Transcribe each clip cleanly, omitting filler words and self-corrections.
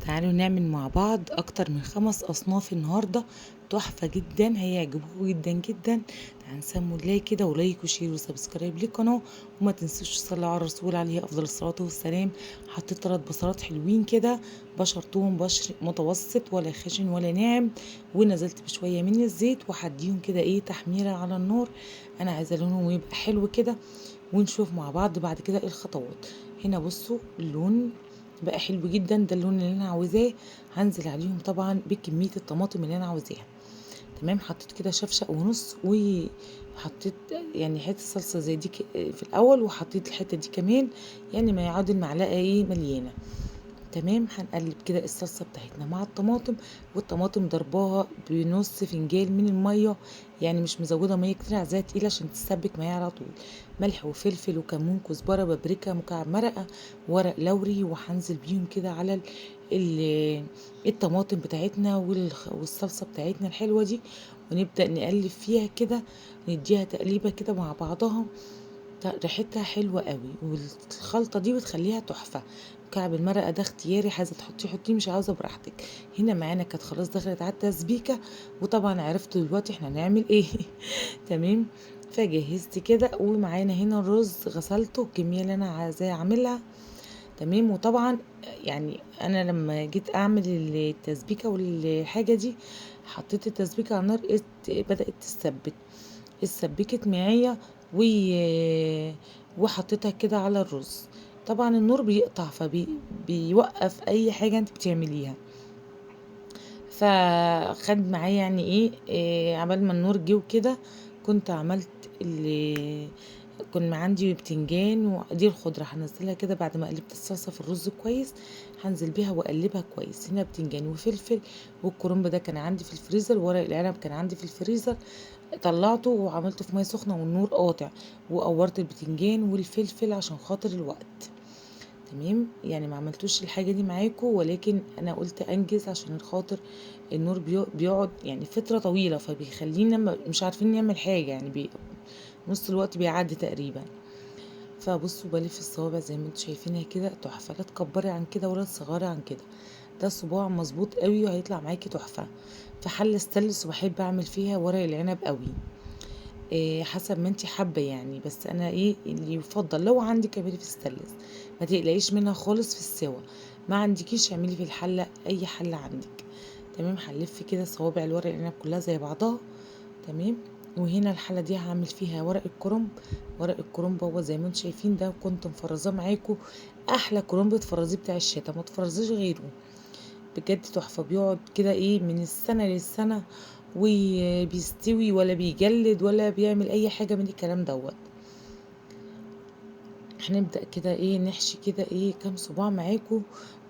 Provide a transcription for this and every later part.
تعالوا نعمل مع بعض اكتر من 5 اصناف النهارده. تحفه جدا، هيعجبوكوا جدا جدا. تعالوا نسموا الله كده، ولايك وشير وسبسكرايب للقناه. وما تنسوش تصلوا على الرسول عليه افضل الصلاه والسلام. حطيت 3 بصلات حلوين كده، بشرتهم بشر متوسط، ولا خشن ولا ناعم. ونزلت بشويه من الزيت وهديهم كده تحميره على النار. انا عايزه لونهم يبقى حلو كده. ونشوف مع بعض بعد كده الخطوات. هنا بصوا اللون بقى حلو جدا، ده اللون اللي انا عاوزاه. هنزل عليهم طبعا بكميه الطماطم اللي انا عاوزاها. تمام، حطيت كده شفشق ونص، وحطيت يعني حته صلصه زي دي في الاول، وحطيت الحته دي كمان، يعني ما يعادل معلقه مليانه. تمام، هنقلب كده الصلصه بتاعتنا مع الطماطم. والطماطم ضرباها بنص فنجان من الميه، يعني مش مزوده ميه كتير، عايزاها تقيله عشان تسبك معايا على طول. ملح وفلفل وكمون كزبره بابريكا مكعب مرقه، ورق لوري، وهنزل بيهم كده على الطماطم بتاعتنا والصلصه بتاعتنا الحلوه دي. ونبدا نقلب فيها كده، نديها تقليبه كده مع بعضها. ريحتها حلوة قوي، والخلطة دي بتخليها تحفة. مكعب المرقة ده اختياري، عايزة تحطيه حطيه، مش عاوزة براحتك. هنا معانا كانت خلاص دخلت على التسبيكة. وطبعا عرفتوا دلوقتي احنا هنعمل ايه. تمام. فجهزت كده، ومعانا هنا الرز غسلته الكمية اللي انا عايزاه اعملها. تمام. وطبعا يعني انا لما جيت اعمل التسبيكة والحاجة دي، حطيت التسبيكة على النار، بدأت تتسبك. اتسبكت معايا و... وحطيتها كده على الرز. طبعا النور بيقطع فبيوقف اي حاجة انت بتعمليها. فخد معايا يعني عبال ما النور جه وكده، كنت عملت اللي كان عندي بتنجان، ودي الخضرة هنزلها كده بعد ما قلبت الصلصة في الرز كويس. هنزل بيها واقلبها كويس. هنا بتنجان وفلفل، والكرنب ده كان عندي في الفريزر، ورق العنب كان عندي في الفريزر. طلعته وعملته في ميه سخنه والنور قاطع، وقورت البتنجان والفلفل عشان خاطر الوقت. تمام، يعني ما عملتوش الحاجه دي معاكم، ولكن انا قلت انجز عشان خاطر النور بيقعد يعني فتره طويله، فبيخلينا مش عارفين نعمل حاجه، يعني نص الوقت بيعدي تقريبا. فبصوا بلف الصوابع زي ما انتم شايفينها كده تحفه، لا تكبري عن كده ولا تصغري عن كده. ده صباع مظبوط قوي وهيطلع معاكي تحفه. في حله ستانلس، وبحب اعمل فيها ورق العنب قوي. حسب ما انتي حابه يعني، بس انا اللي يفضل لو عندك اعملي في ستانلس. ما تقلقيش منها خالص في السوا. ما عندكيش اعملي في الحله، اي حله عندك. تمام، هنلف كده صوابع الورق العنب كلها زي بعضها. تمام. وهنا الحله دي هعمل فيها ورق الكرنب. ورق الكرنب هو زي ما انتم شايفين ده، كنت مفرزاه معاكم. احلى كرنب تفرزيه بتاع الشتا، ما تفرزيش غيره. بجد تحفة، بيقعد كده من السنة للسنة، وبيستوي ولا بيجلد ولا بيعمل اي حاجة من الكلام دوت. هنبدأ كده نحشي كده كام صباع معاكم،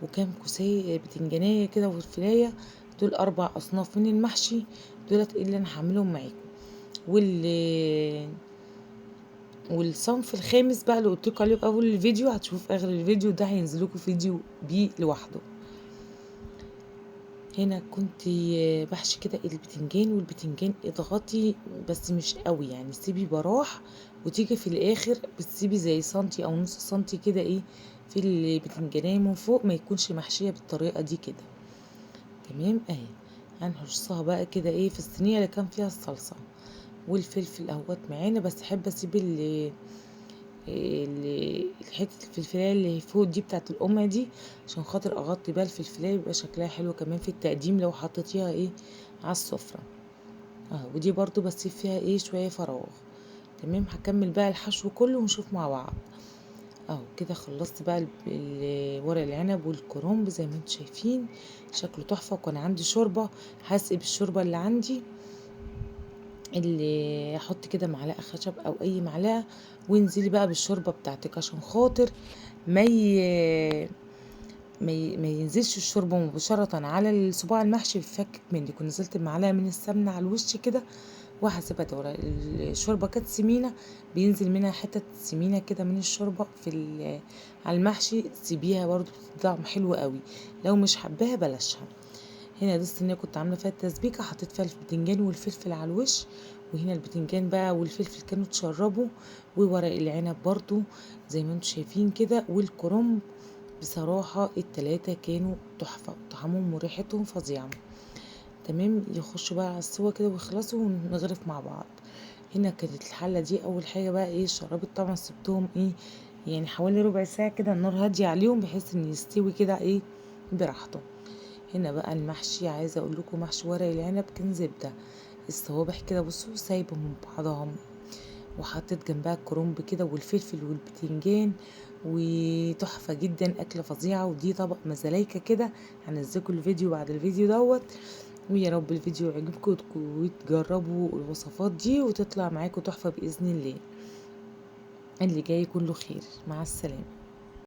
وكام كوسية بتنجانية كده والفلاية. دول 4 أصناف من المحشي، دولت اللي أنا هعملهم معاكم. والصنف الخامس بقى اللي قلتلكوا عليه في أول الفيديو، هتشوف آخر الفيديو ده هينزلكوا فيديو بيه لوحده. هنا كنت بحشي كده البتنجان، والبتنجان اضغطي بس مش قوي، يعني سيبي براح. وتيجي في الاخر بتسيبي زي سنتي او نص سنتي كده في البتنجانية من فوق، ما يكونش محشية بالطريقة دي كده. تمام اهي. هنحشها بقى كده في الصينية اللي كان فيها الصلصة. والفلفل اهوت معانا، بس احب اسيب حته الفلفلايه اللي فوق دي بتاعت القمع دي، عشان خاطر اغطي بقى الفلفلايه يبقى شكلها حلو كمان في التقديم لو حطيتيها على السفره. ودي برضو بسيب فيها شويه فراغ. تمام، هكمل بقى الحشو كله ونشوف مع بعض. كده خلصت بقى ورق العنب والكرنب زي ما انتم شايفين، شكله تحفه. وكان عندي شوربه، هسقي بالشوربه اللي عندي، اللي احط كده معلقه خشب او اي معلقه، وانزلي بقى بالشوربه بتاعتك عشان خاطر ما ما ينزلش الشوربه مباشره على الصباع المحشي بيفكك منك. ونزلت بمعلقه من السمنه على الوش كده، وهسيبها تورق. الشوربه كانت سمينه، بينزل منها حته سمينه كده من الشوربه على المحشي، سيبيها برضو بتطعم حلو قوي. لو مش حباها بلاشها. هنا دي الصينيه كنت عامله فيها التسبيكه، حطيت فيها البتنجان والفلفل على الوش. وهنا البتنجان بقى والفلفل كانوا اتشربوا، وورق العنب برضو زي ما انتم شايفين كده، والكرنب بصراحة ال3 كانوا تحفة، طعمهم وريحتهم فظيعة. تمام، يخشوا بقى على السوا كده ويخلصوا ونغرف مع بعض. هنا كانت الحلة دي أول حاجة بقى الشرابيط طبعا سبتهم يعني حوالي ربع ساعة كده، النار هادية عليهم بحيث ان يستوي كده براحته. هنا بقى المحشي، عايزة اقول لكم محشي ورق العنب كان زبدة. الصوابع كده بصوا سايبة من بعضها، وحطيت جنبها الكرنب كده والفلفل والبتنجان، وتحفة جدا، أكلة فظيعة. ودي طبق مزلايكة كده. هنزلكوا الفيديو بعد الفيديو دوت. ويا رب الفيديو يعجبكم وتجربوا الوصفات دي وتطلع معاكم تحفة بإذن الله. اللي جاي كله خير. مع السلامة.